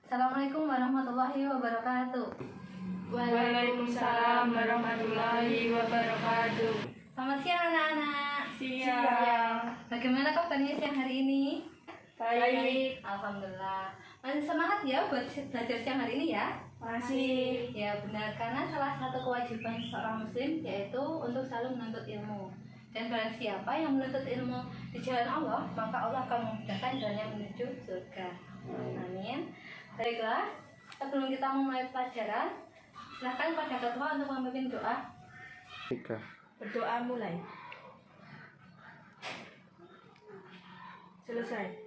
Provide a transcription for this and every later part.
Assalamualaikum warahmatullahi wabarakatuh. Waalaikumsalam warahmatullahi wabarakatuh. Selamat siang anak-anak. Siang. Bagaimana kabarnya siang hari ini? Baik. Alhamdulillah. Masih semangat ya buat belajar siang hari ini ya? Masih. Ya benar, karena salah satu kewajiban seorang muslim yaitu untuk selalu menuntut ilmu. Dan barang siapa yang menuntut ilmu di jalan Allah, maka Allah akan memudahkan jalannya menuju surga. Amin. Baiklah, sebelum kita memulai pelajaran, silakan pada ketua untuk memimpin doa. Berdoa mulai. Selesai.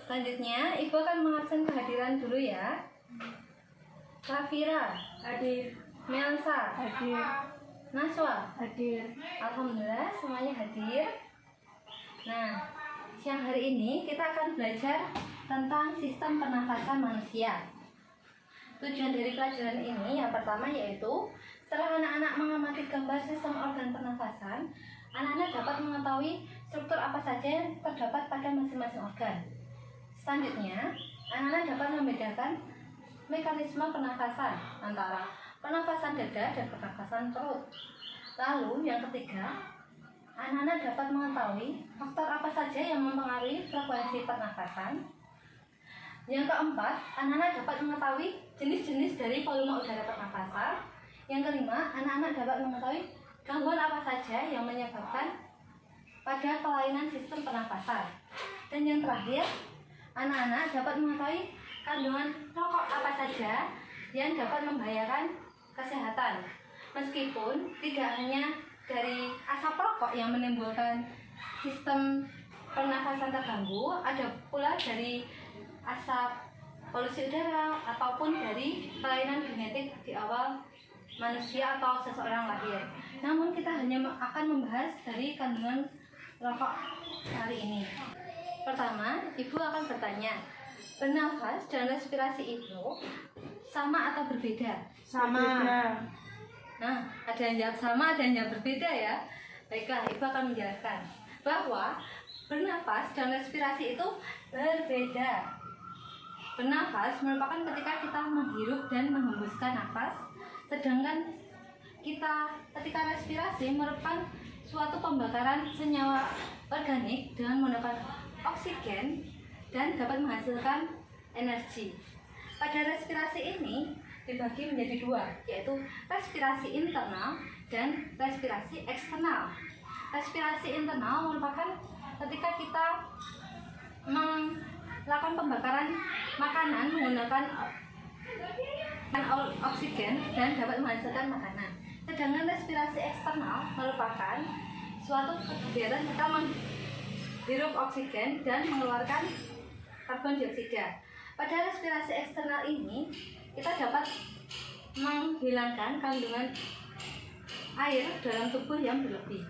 Selanjutnya, Ibu akan mengabsen kehadiran dulu ya. Safira, Hadir. Melsa, Hadir. Naswa. Hadir. Alhamdulillah semuanya hadir. Nah, siang hari ini kita akan belajar tentang sistem pernafasan manusia. Tujuan dari pelajaran ini yang pertama yaitu setelah anak-anak mengamati gambar sistem organ pernafasan, anak-anak dapat mengetahui struktur apa saja yang terdapat pada masing-masing organ. Selanjutnya, anak-anak dapat membedakan mekanisme pernafasan antara pernafasan dada dan pernafasan perut. Lalu yang ketiga, anak-anak dapat mengetahui faktor apa saja yang mempengaruhi frekuensi pernafasan. Yang keempat, anak-anak dapat mengetahui jenis-jenis dari volume udara pernafasan. Yang kelima, anak-anak dapat mengetahui gangguan apa saja yang menyebabkan pada kelainan sistem pernafasan. Dan yang terakhir, anak-anak dapat mengetahui kandungan rokok apa saja yang dapat membahayakan kesehatan. Meskipun tidak hanya dari asap rokok yang menimbulkan sistem pernafasan terganggu, ada pula dari asap polusi udara ataupun dari kelainan genetik di awal manusia atau seseorang lahir. Namun kita hanya akan membahas dari kandungan rokok hari ini. Pertama, Ibu akan bertanya, bernafas dan respirasi itu sama atau berbeda? Sama. Nah, ada yang jawab sama, ada yang jawab berbeda ya. Baiklah, Ibu akan menjelaskan bahwa bernafas dan respirasi itu berbeda. Bernafas merupakan ketika kita menghirup dan menghembuskan nafas, sedangkan kita ketika respirasi merupakan suatu pembakaran senyawa organik dengan menggunakan oksigen dan dapat menghasilkan energi. Pada respirasi ini dibagi menjadi dua, yaitu respirasi internal dan respirasi eksternal. Respirasi internal merupakan ketika kita melakukan pembakaran makanan menggunakan oksigen dan dapat menghasilkan makanan. Sedangkan respirasi eksternal merupakan suatu kegiatan kita menghirup oksigen dan mengeluarkan karbon dioksida. Pada respirasi eksternal ini kita dapat menghilangkan kandungan air dalam tubuh yang berlebih.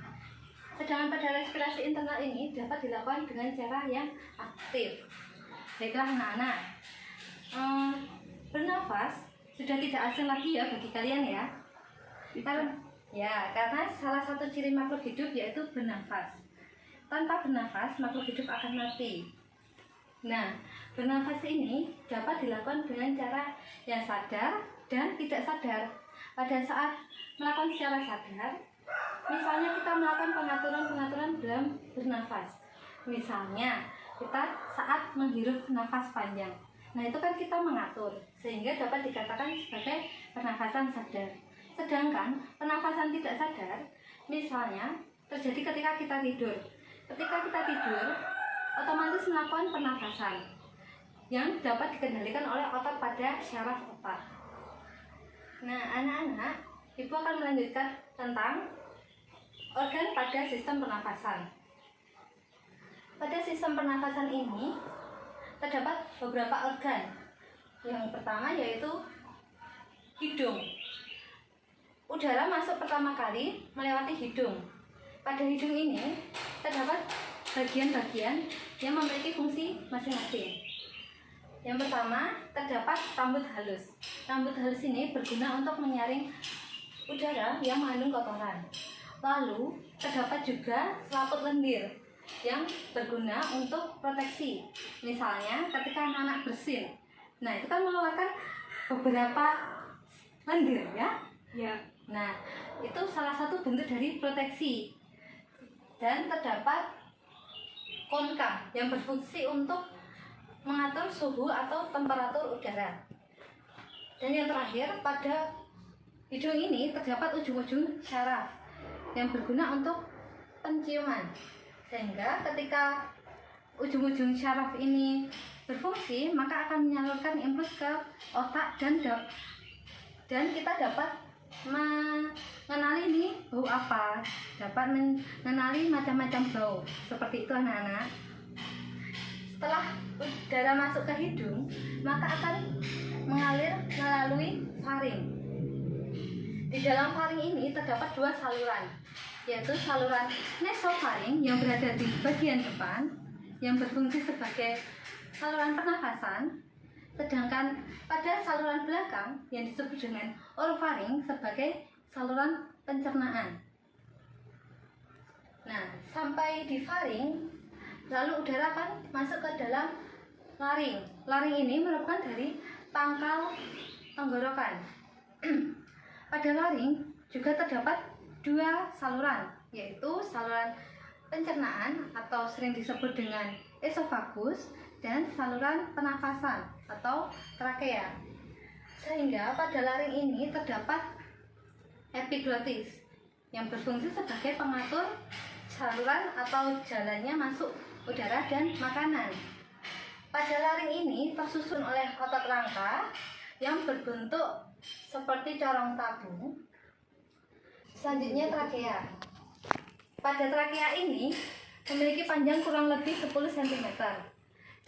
Sedangkan pada respirasi internal ini dapat dilakukan dengan cara yang aktif. Baiklah anak-anak, bernafas sudah tidak asing lagi ya bagi kalian ya. Karena salah satu ciri makhluk hidup yaitu bernafas. Tanpa bernafas, makhluk hidup akan mati. Nah, bernafas ini dapat dilakukan dengan cara yang sadar dan tidak sadar. Pada saat melakukan secara sadar, misalnya kita melakukan pengaturan-pengaturan dalam bernafas. Misalnya, kita saat menghirup nafas panjang. Nah, itu kan kita mengatur, sehingga dapat dikatakan sebagai pernafasan sadar. Sedangkan pernafasan tidak sadar, misalnya terjadi ketika kita tidur. Ketika kita tidur, otomatis melakukan pernafasan yang dapat dikendalikan oleh otot pada syaraf otak. Nah, anak-anak, Ibu akan melanjutkan tentang organ pada sistem pernafasan. Pada sistem pernafasan ini terdapat beberapa organ. Yang pertama yaitu hidung. Udara masuk pertama kali melewati hidung. Pada hidung ini terdapat bagian-bagian yang memiliki fungsi masing-masing. Yang pertama, terdapat rambut halus. Rambut halus ini berguna untuk menyaring udara yang mengandung kotoran. Lalu, terdapat juga selaput lendir yang berguna untuk proteksi. Misalnya, ketika anak-anak bersin, Nah, itu kan mengeluarkan beberapa lendir ya. Ya. Nah, itu salah satu bentuk dari proteksi. Dan terdapat konka yang berfungsi untuk mengatur suhu atau temperatur udara. Dan yang terakhir, pada hidung ini terdapat ujung-ujung syaraf yang berguna untuk penciuman. Sehingga ketika ujung-ujung syaraf ini berfungsi, maka akan menyalurkan impuls ke otak dan kita dapat mengenali nih bau apa, dapat mengenali macam-macam bau. Seperti itu anak-anak. Setelah udara masuk ke hidung, maka akan mengalir melalui faring. Di dalam faring ini terdapat dua saluran, yaitu saluran nasofaring yang berada di bagian depan yang berfungsi sebagai saluran pernafasan, sedangkan pada saluran belakang yang disebut dengan orofaring sebagai saluran pencernaan. Nah, sampai di faring, lalu udara akan masuk ke dalam laring. Laring ini merupakan dari pangkal tenggorokan. Pada laring juga terdapat dua saluran, yaitu saluran pencernaan atau sering disebut dengan esofagus dan saluran pernafasan atau trakea. Sehingga pada laring ini terdapat epiglotis yang berfungsi sebagai pengatur saluran atau jalannya masuk udara dan makanan. Pada laring ini tersusun oleh otot rangka yang berbentuk seperti corong tabung. Selanjutnya trakea. Pada trakea ini memiliki panjang kurang lebih 10 cm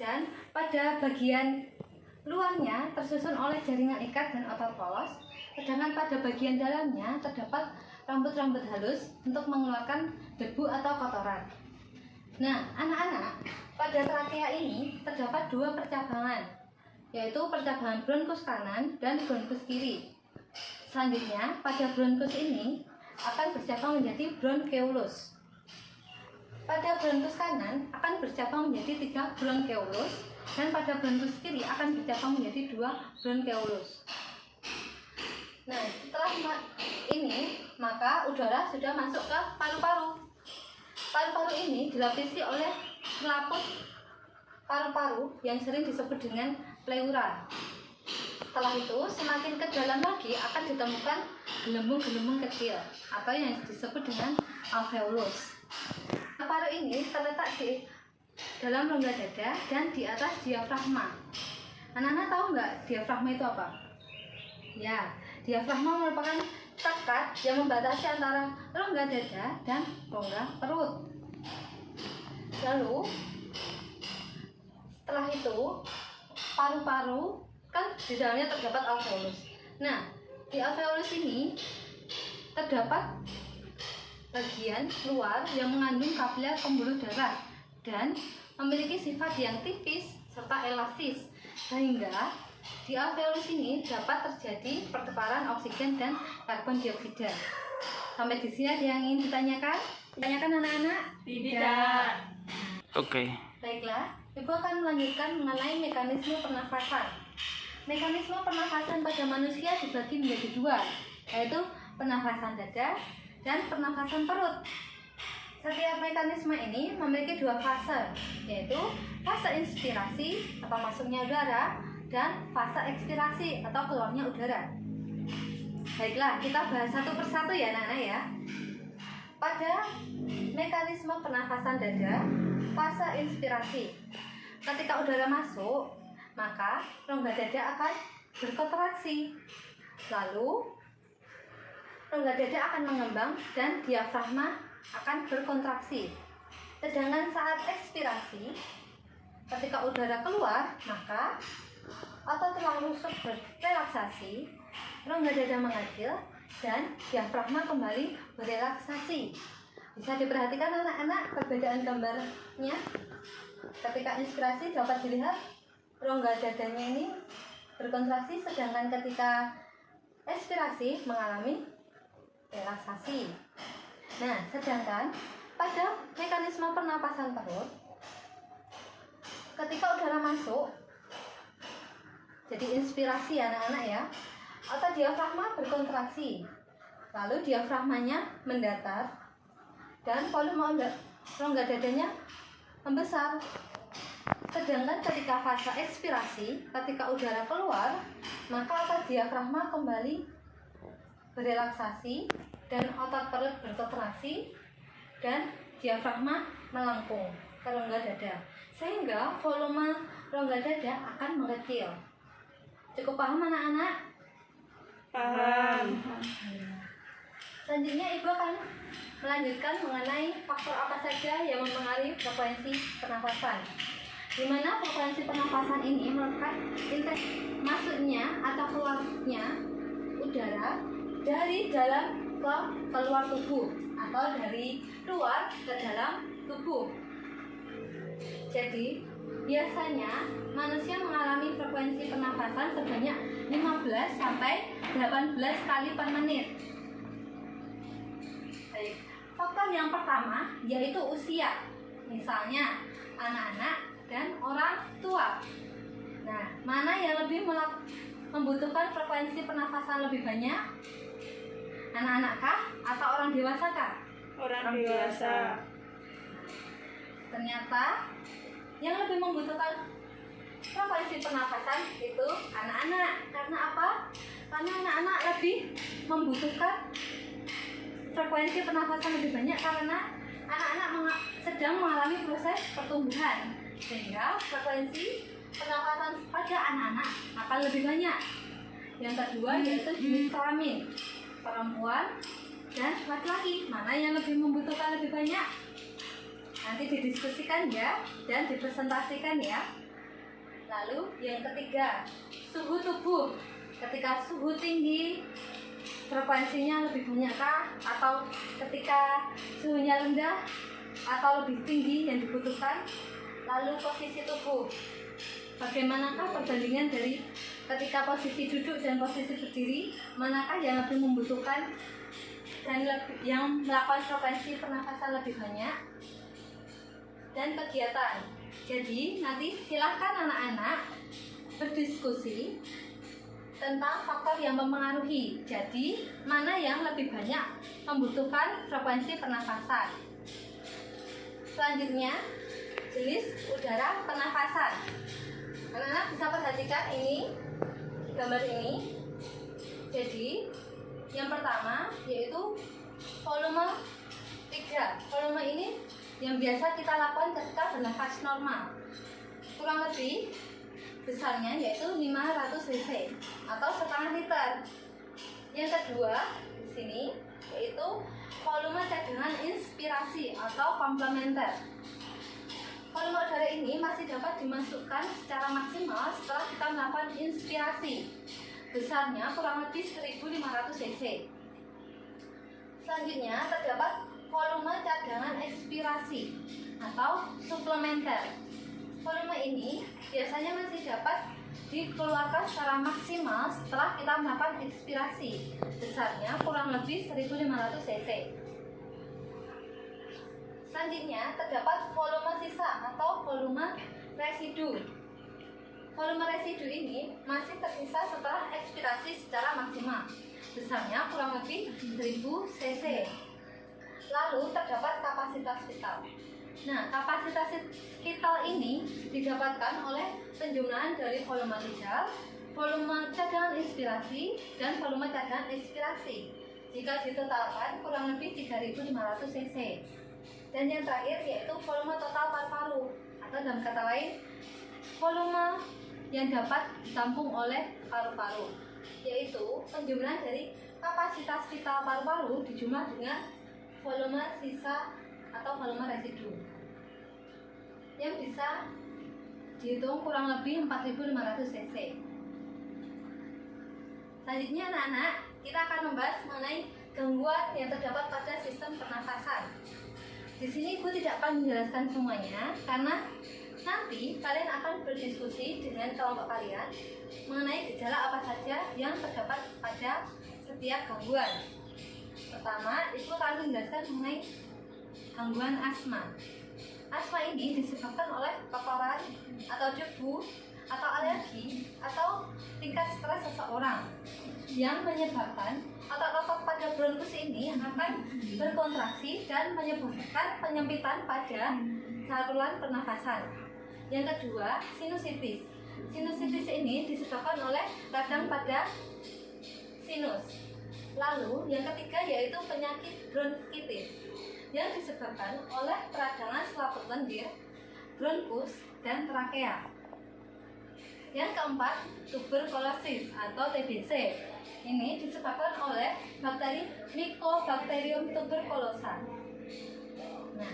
dan pada bagian luarnya tersusun oleh jaringan ikat dan otot polos, sedangkan pada bagian dalamnya terdapat rambut-rambut halus untuk mengeluarkan debu atau kotoran. Nah, anak-anak, pada trakea ini terdapat dua percabangan, yaitu percabangan bronkus kanan dan bronkus kiri. Selanjutnya, pada bronkus ini akan bercabang menjadi bronkeolus. Pada bronkus kanan akan bercabang menjadi 3 bronkeolus dan pada bronkus kiri akan bercabang menjadi 2 bronkeolus. Nah, setelah ini maka udara sudah masuk ke paru-paru. Paru-paru ini dilapisi oleh selaput paru-paru yang sering disebut dengan pleura. Setelah itu, semakin ke dalam lagi akan ditemukan gelembung-gelembung kecil atau yang disebut dengan alveolus. Paru ini terletak di dalam rongga dada dan di atas diafragma. Anak-anak tahu nggak diafragma itu apa? Ya, diafragma merupakan sekat yang membatasi antara rongga dada dan rongga perut. Lalu, setelah itu, paru-paru kan di dalamnya terdapat alveolus. Nah, di alveolus ini terdapat bagian luar yang mengandung kapiler pembuluh darah dan memiliki sifat yang tipis serta elastis, sehingga di alveolus ini dapat terjadi pertukaran oksigen dan karbon dioksida. Sampai di sini ada yang ingin ditanyakan? Tanyakan anak-anak? Tidak. Oke. Baiklah, Ibu akan melanjutkan mengenai mekanisme pernafasan. Mekanisme pernafasan pada manusia dibagi menjadi dua, yaitu pernafasan dada dan pernafasan perut. Setiap mekanisme ini memiliki dua fase, yaitu fase inspirasi atau masuknya udara dan fase ekspirasi atau keluarnya udara. Baiklah, kita bahas satu persatu ya anak-anak ya. Pada mekanisme pernafasan dada, fase inspirasi, ketika udara masuk, maka rongga dada akan berkontraksi. Lalu rongga dada akan mengembang dan diafragma akan berkontraksi. Sedangkan saat ekspirasi, ketika udara keluar, maka otot tulang rusuk berrelaksasi, rongga dada mengecil, dan diafragma kembali berrelaksasi. Bisa diperhatikan anak-anak perbedaan gambarnya. Ketika inspirasi dapat dilihat rongga dadanya ini berkontraksi, sedangkan ketika ekspirasi mengalami relaksasi. Nah, sedangkan pada mekanisme pernapasan perut, ketika udara masuk, jadi inspirasi anak-anak ya. Otot diafragma berkontraksi, lalu diafragmanya mendatar, dan volume rongga dadanya membesar. Sedangkan ketika fase ekspirasi, ketika udara keluar, maka otot diafragma kembali berelaksasi dan otot perut berkontraksi dan diafragma melengkung ke rongga dada, sehingga volume rongga dada akan mengecil. Cukup paham anak-anak? Paham. Selanjutnya ibu akan melanjutkan mengenai faktor apa saja yang mempengaruhi frekuensi pernafasan. Di mana frekuensi pernafasan ini melekat masuknya atau keluarnya udara dari dalam ke keluar tubuh atau dari luar ke dalam tubuh. Jadi biasanya manusia mengalami frekuensi pernafasan sebanyak 15 sampai 18 kali per menit. Baik. Faktor yang pertama yaitu usia. Misalnya anak-anak dan orang tua. Nah, mana yang lebih membutuhkan frekuensi pernafasan lebih banyak? Anak-anak kah atau orang dewasa kah? Orang dewasa. Ternyata yang lebih membutuhkan frekuensi pernafasan itu anak-anak. Karena apa? Karena anak-anak lebih membutuhkan frekuensi pernafasan lebih banyak karena anak-anak sedang mengalami proses pertumbuhan, sehingga frekuensi pernafasan pada anak-anak akan lebih banyak. Yang kedua yaitu jenis kelamin, perempuan dan laki-laki. Mana yang lebih membutuhkan lebih banyak? Nanti didiskusikan ya dan dipresentasikan ya. Lalu yang ketiga, suhu tubuh. Ketika suhu tinggi, frekuensinya lebih banyakkah? Atau ketika suhunya rendah atau lebih tinggi yang dibutuhkan? Lalu posisi tubuh, bagaimanakah perbandingan dari ketika posisi duduk dan posisi berdiri? Manakah yang lebih membutuhkan dan yang melakukan frekuensi pernafasan lebih banyak? Dan kegiatan. Jadi nanti silahkan anak-anak berdiskusi tentang faktor yang mempengaruhi. Jadi mana yang lebih banyak membutuhkan frekuensi pernafasan. Selanjutnya jenis udara pernafasan. Anak-anak bisa perhatikan ini, gambar ini. Jadi yang pertama yaitu volume 3. Volume ini yang biasa kita lakukan ketika bernafas normal. Kurang lebih besarnya yaitu 500 cc atau setengah liter. Yang kedua di sini yaitu volume cadangan inspirasi atau komplementer. Volume udara ini masih dapat dimasukkan secara maksimal setelah kita melakukan inspirasi. Besarnya kurang lebih 1500 cc. Selanjutnya terdapat volume cadangan ekspirasi atau suplementer. Volume ini biasanya masih dapat dikeluarkan secara maksimal setelah kita melakukan ekspirasi. Besarnya kurang lebih 1500 cc. Selanjutnya terdapat volume sisa atau volume residu. Volume residu ini masih tersisa setelah ekspirasi secara maksimal. Besarnya kurang lebih 1000 cc. Lalu terdapat kapasitas vital. Nah, kapasitas vital ini didapatkan oleh penjumlahan dari volume lidah, volume cadangan inspirasi, dan volume cadangan ekspirasi. Jika ditotalkan kurang lebih 3500 cc. Dan yang terakhir yaitu volume total paru-paru, atau dalam kata lain volume yang dapat ditampung oleh paru-paru, yaitu penjumlahan dari kapasitas vital paru-paru dijumlah dengan volume sisa atau volume residu yang bisa dihitung kurang lebih 4500 cc. Selanjutnya anak-anak, kita akan membahas mengenai gangguan yang terdapat pada sistem pernafasan. Di sini Ibu tidak akan menjelaskan semuanya karena nanti kalian akan berdiskusi dengan kelompok kalian mengenai gejala apa saja yang terdapat pada setiap gangguan. Pertama, Ibu akan menjelaskan mengenai gangguan asma. Asma ini disebabkan oleh kotoran atau debu atau alergi atau tingkat stres seseorang yang menyebabkan otot-otot pada bronkus ini akan berkontraksi dan menyebabkan penyempitan pada saluran pernafasan. Yang kedua, sinusitis. Sinusitis ini disebabkan oleh radang pada sinus. Lalu yang ketiga yaitu penyakit bronkitis yang disebabkan oleh peradangan selaput lendir, bronkus, dan trakea. Yang keempat, tuberkulosis atau TBC. Ini disebabkan oleh bakteri Mycobacterium tuberculosa. Nah,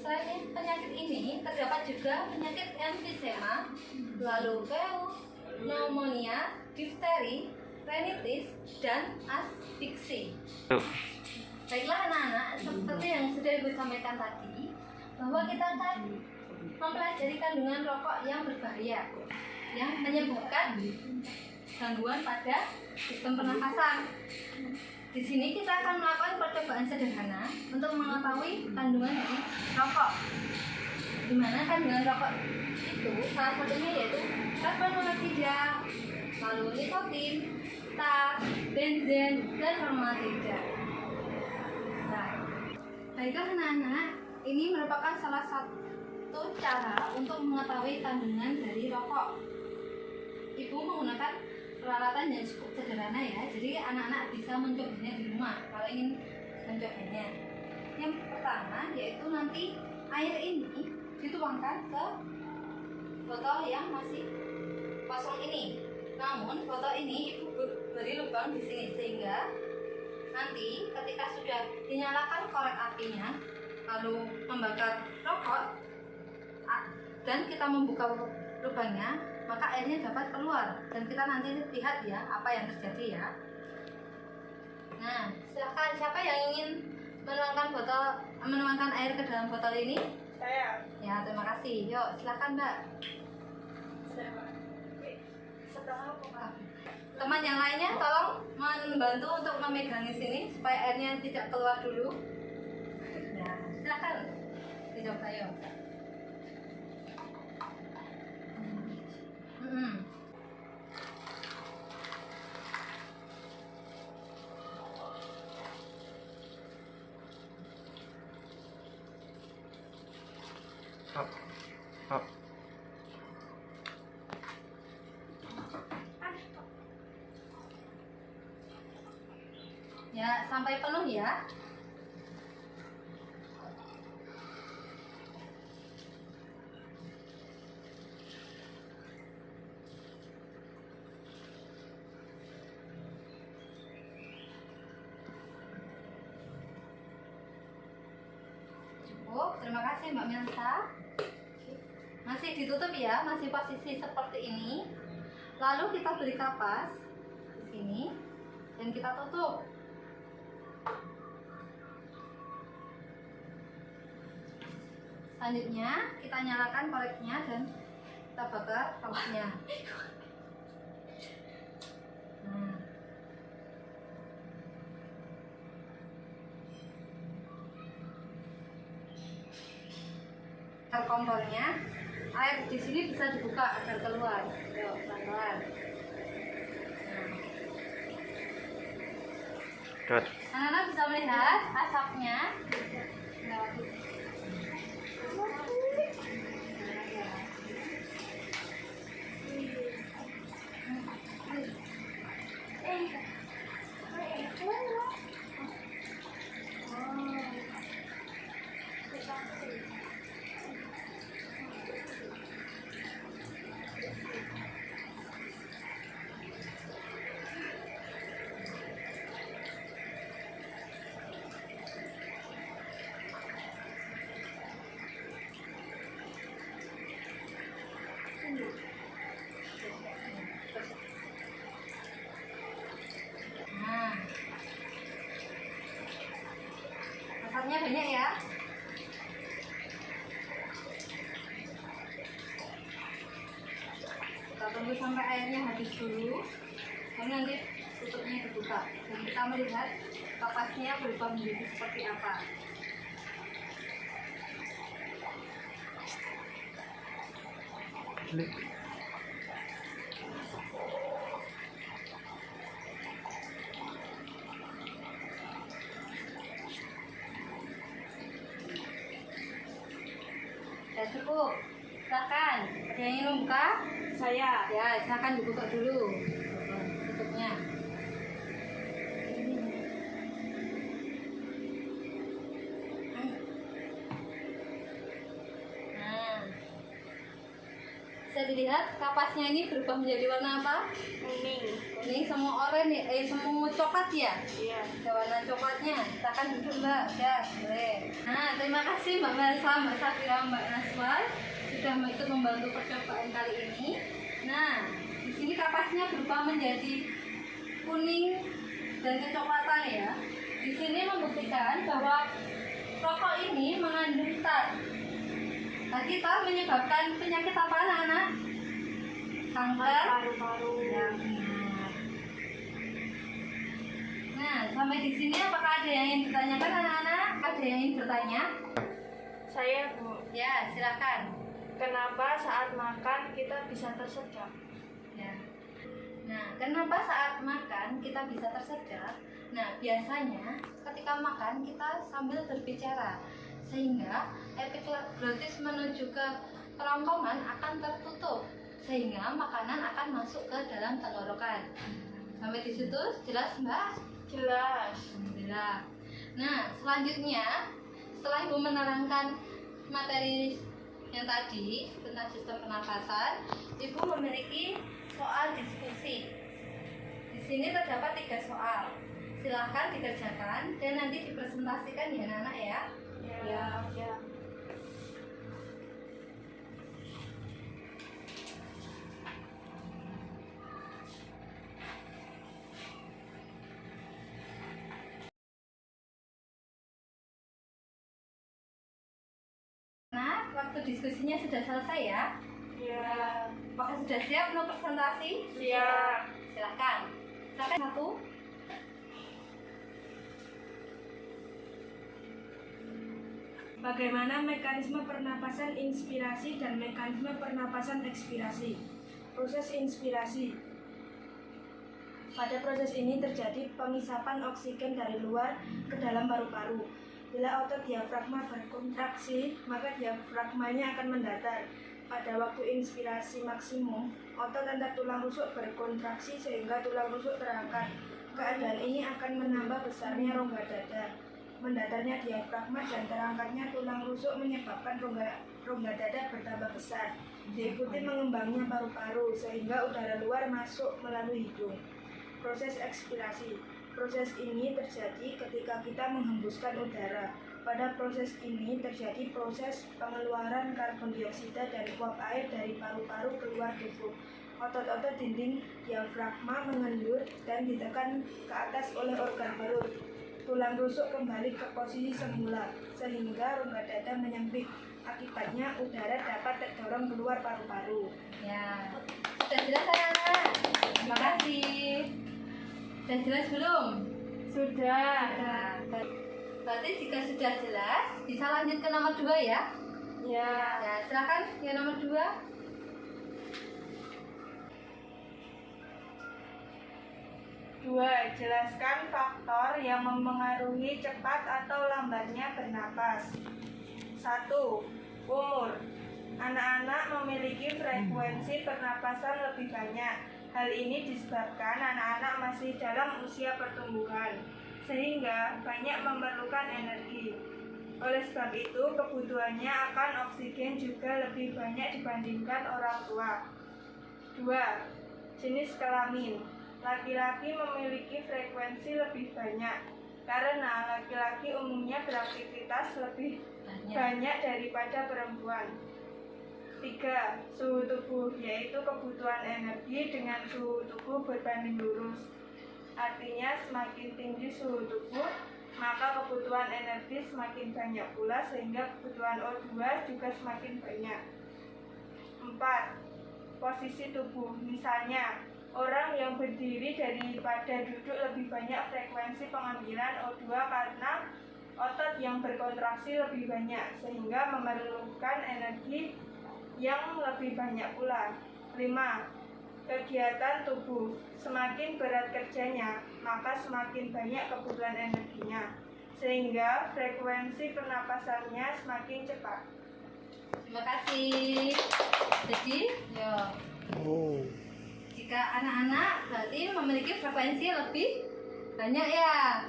selain penyakit ini terdapat juga penyakit emfisema, lalu pneumonia, difteri, rinitis, dan asfiksi. Baiklah anak-anak, seperti yang sudah Ibu sampaikan tadi, bahwa kita akan mempelajari kandungan rokok yang berbahaya yang menyebabkan gangguan pada sistem pernafasan. Di sini kita akan melakukan percobaan sederhana untuk mengetahui kandungan dari rokok. Di mana kandungan rokok itu salah satunya yaitu karbon monoksida, lalu nikotin, tar, benzen, dan formaldehyde. Nah, baiklah anak-anak, ini merupakan salah satu cara untuk mengetahui kandungan dari rokok. Ibu menggunakan peralatan yang cukup sederhana ya, jadi anak-anak bisa mencobanya di rumah kalau ingin mencobanya. Yang pertama yaitu nanti air ini dituangkan ke botol yang masih kosong ini. Namun botol ini Ibu beri lubang di sini sehingga nanti ketika sudah dinyalakan korek apinya lalu membakar rokok dan kita membuka lubangnya, maka airnya dapat keluar dan kita nanti lihat ya apa yang terjadi ya. Nah, silakan siapa yang ingin menuangkan air ke dalam botol ini? Saya. Ya, terima kasih. Yuk, silakan Mbak. Teman yang lainnya tolong membantu untuk memegangi sini supaya airnya tidak keluar dulu. Nah, silakan dicoba yuk. Up. Ya, sampai penuh ya. Cukup, terima kasih Mbak Melsa. Masih ditutup ya, masih posisi seperti ini. Lalu kita beri kapas di sini dan kita tutup. Selanjutnya kita nyalakan koreknya dan kita bakar kapasnya. Kompornya, air di sini bisa dibuka agar keluar. Yuk, pelan-pelan. Anak-anak bisa melihat asapnya. Nah, asapnya banyak ya. Kita tunggu sampai airnya habis dulu. Lalu nanti tutupnya dibuka dan kita melihat kapasnya berubah menjadi seperti apa. cukup. Silakan. Ada yang ingin membuka? Saya. Ya, silakan dibuka dulu. Tutupnya. Nah, bisa dilihat kapasnya ini berubah menjadi warna apa? Kuning. Kuning sama oranye, semua coklat ya? Iya. Ada warna coklatnya. Silakan duduk Mbak. Ya, boleh. Nah, terima kasih Mbak Melsa, Mbak Safira, Mbak Naswa sudah ikut membantu percobaan kali ini. Nah, di sini kapasnya berubah menjadi kuning dan kecoklatan ya. Di sini membuktikan bahwa rokok ini mengandung tar. Tadi tar menyebabkan penyakit apa anak-anak? Kanker Paru-paru. ya, benar. Nah, sampai di sini apakah ada yang ingin ditanyakan anak-anak? Ada yang ingin bertanya? Saya, Bu. Ya, silakan. Kenapa saat makan kita bisa tersedak? Ya. Nah, kenapa saat makan kita bisa tersedak? Nah, biasanya ketika makan kita sambil berbicara, sehingga epiglottis menuju ke kerongkongan akan tertutup, sehingga makanan akan masuk ke dalam tenggorokan. Sampai di situ jelas, Mbak? Jelas. Alhamdulillah. Nah, selanjutnya setelah Ibu menerangkan materi yang tadi tentang sistem pernafasan, Ibu memiliki soal diskusi. Di sini terdapat 3 soal. Silahkan dikerjakan dan nanti dipresentasikan ya anak-anak ya. Ya. Ya. Nah, waktu diskusinya sudah selesai ya. Ya. Apakah sudah siap untuk presentasi? Siap. Silahkan. Silakan satu. Bagaimana mekanisme pernapasan inspirasi dan mekanisme pernapasan ekspirasi? Proses inspirasi. Pada proses ini terjadi pengisapan oksigen dari luar ke dalam paru-paru. Bila otot diafragma berkontraksi, maka diafragmanya akan mendatar. Pada waktu inspirasi maksimum, otot antar tulang rusuk berkontraksi sehingga tulang rusuk terangkat. Keadaan ini akan menambah besarnya rongga dada. Mendatarnya diafragma dan terangkatnya tulang rusuk menyebabkan rongga dada bertambah besar. Diikuti mengembangnya paru-paru sehingga udara luar masuk melalui hidung. Proses ekspirasi. Proses ini terjadi ketika kita menghembuskan udara. Pada proses ini terjadi proses pengeluaran karbon dioksida dan uap air dari paru-paru keluar tubuh. Otot-otot dinding diafragma mengendur dan ditekan ke atas oleh organ perut. Tulang rusuk kembali ke posisi semula, sehingga rongga dada menyempit. Akibatnya udara dapat terdorong keluar paru-paru. Ya, sudah jelas anak-anak? Terima kasih. Sudah jelas belum? Sudah. Nah, berarti jika sudah jelas, bisa lanjut ke nomor 2 ya. Ya. Ya, silakan yang nomor 2. Dua, jelaskan faktor yang mempengaruhi cepat atau lambatnya bernapas. 1. Umur. Anak-anak memiliki frekuensi pernapasan lebih banyak. Hal ini disebabkan anak-anak masih dalam usia pertumbuhan, sehingga banyak memerlukan energi. Oleh sebab itu, kebutuhannya akan oksigen juga lebih banyak dibandingkan orang tua. 2. Jenis kelamin. Laki-laki memiliki frekuensi lebih banyak karena laki-laki umumnya beraktivitas lebih banyak daripada perempuan. 3. Suhu tubuh, yaitu kebutuhan energi dengan suhu tubuh berbanding lurus. Artinya semakin tinggi suhu tubuh, maka kebutuhan energi semakin banyak pula sehingga kebutuhan O2 juga semakin banyak. 4. Posisi tubuh, misalnya orang yang berdiri daripada duduk lebih banyak frekuensi pengambilan O2 karena otot yang berkontraksi lebih banyak sehingga memerlukan energi yang lebih banyak pula. 5. Kegiatan tubuh, semakin berat kerjanya maka semakin banyak kebutuhan energinya sehingga frekuensi pernapasannya semakin cepat. Terima kasih. Jadi, ya, jika anak-anak berarti memiliki frekuensi lebih banyak ya.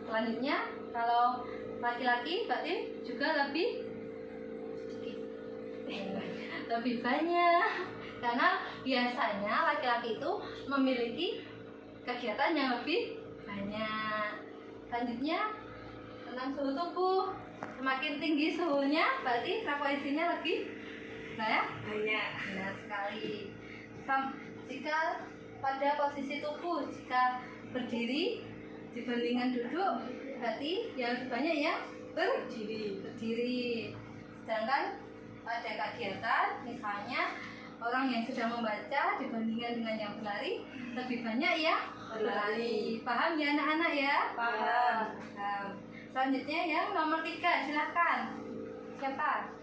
Selanjutnya, kalau laki-laki berarti juga lebih banyak. Karena biasanya laki-laki itu memiliki kegiatan yang lebih banyak. Selanjutnya, tentang suhu tubuh. Semakin tinggi suhunya berarti frekuensinya lebih banyak. Benar sekali. Jika pada posisi tubuh, jika berdiri dibandingkan duduk, berarti yang lebih banyak ya berdiri. Sedangkan pada kegiatan, misalnya orang yang sedang membaca dibandingkan dengan yang berlari, lebih banyak ya berlari. Paham ya anak-anak ya? Paham. Selanjutnya yang nomor 3, silakan. Siapa?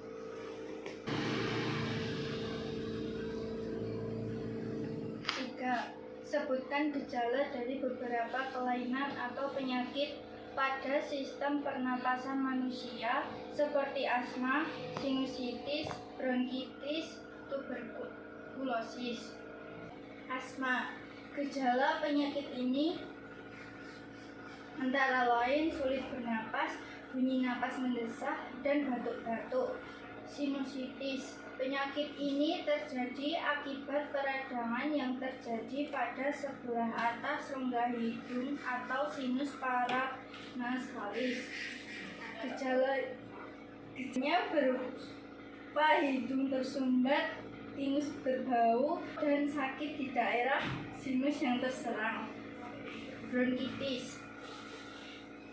Sebutkan gejala dari beberapa kelainan atau penyakit pada sistem pernapasan manusia seperti asma, sinusitis, bronkitis, tuberkulosis. Asma. Gejala penyakit ini antara lain sulit bernapas, bunyi napas mendesak, dan batuk-batuk. Sinusitis. Penyakit ini terjadi akibat peradangan yang terjadi pada sebelah atas rongga hidung atau sinus paranasalis. Gejalanya berupa hidung tersumbat, ingus berbau, dan sakit di daerah sinus yang terserang. Bronkitis.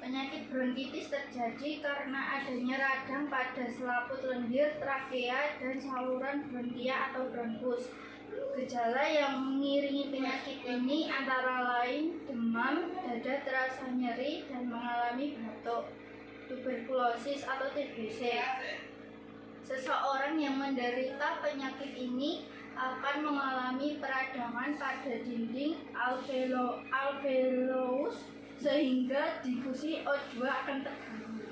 Penyakit bronkitis terjadi karena adanya radang pada selaput lendir, trakea, dan saluran bronkia atau bronkus. Gejala yang mengiringi penyakit ini antara lain demam, dada terasa nyeri, dan mengalami batuk. Tuberkulosis atau TBC. Seseorang yang menderita penyakit ini akan mengalami peradangan pada dinding alveolus sehingga difusi O2 akan terganggu.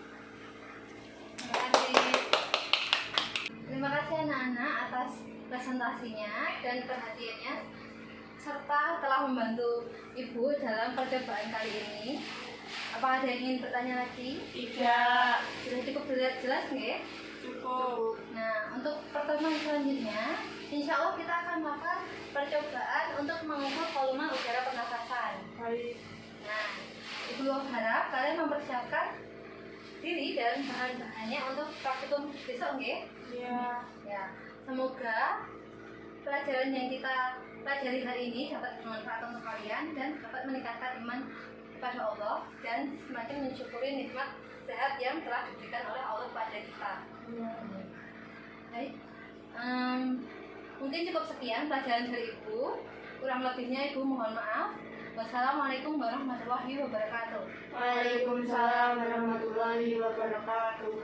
Terima kasih anak-anak atas presentasinya dan perhatiannya serta telah membantu Ibu dalam percobaan kali ini. Apa ada yang ingin bertanya lagi? Tidak. Sudah cukup jelas nggak? Cukup. Nah, untuk pertemuan selanjutnya, insya Allah kita akan melakukan percobaan untuk mengukur volume udara pernafasan. Baik. Nah, Ibu harap kalian mempersiapkan diri dan bahan-bahannya untuk praktikum besok, nggih? Iya. Ya, semoga pelajaran yang kita pelajari hari ini dapat bermanfaat untuk kalian dan dapat meningkatkan iman kepada Allah dan semakin mensyukuri nikmat sehat yang telah diberikan oleh Allah kepada kita. Baik, mungkin cukup sekian pelajaran dari Ibu. Kurang lebihnya Ibu mohon maaf. Wassalamualaikum warahmatullahi wabarakatuh. Waalaikumsalam warahmatullahi wabarakatuh.